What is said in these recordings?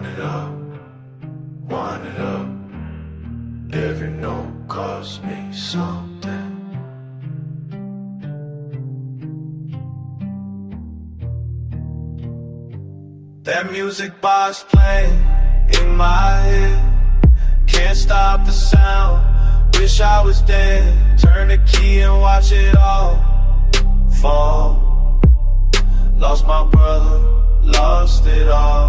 Wind it up, wind it up. Every note cost me something. That music box playing in my head, can't stop the sound, wish I was dead. Turn the key and watch it all fall. Lost my brother, lost it all.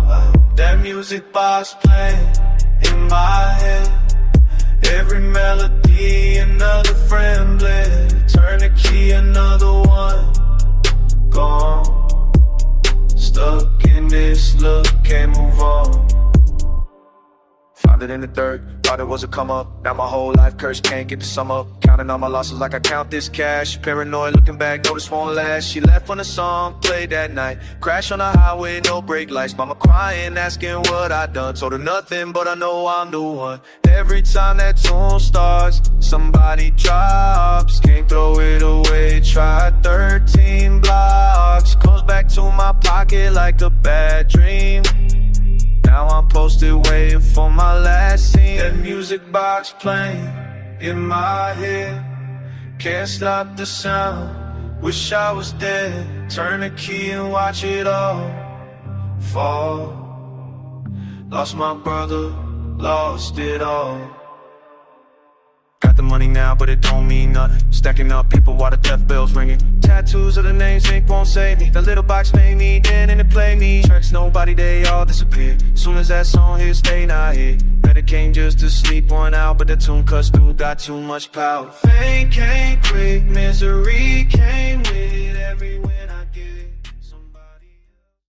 That music box playing in my head, every melody another friend bled. Turn the key, another one gone. Stuck in this look, can't move on. Found it in the dirt, thought it was a come up. Now my whole life cursed, can't get the sum up. Counting all my losses like I count this cash. Paranoid, looking back, know this won't last. She left when the song played that night. Crash on the highway, no brake lights. Mama crying, asking what I done. Told her nothing, but I know I'm the one. Every time that tune starts, somebody drops. Can't throw it away, tried 13 blocks. Comes back to my pocket like a bad dream. Now I'm posted waiting for my last scene. That music box playing in my head, can't stop the sound, wish I was dead. Turn the key and watch it all fall. Lost my brother, lost it all. Got the money now, but it don't mean nothing. Stacking up people while the death bell's ringing. Tattoos of the names, ink won't save me. That little box made me in and it played me. Tracks nobody, they all disappear. Soon as that song hits, they not here. Better came just to sleep one out, but the tune cuts through, got too much power. Fame can't quit, misery can't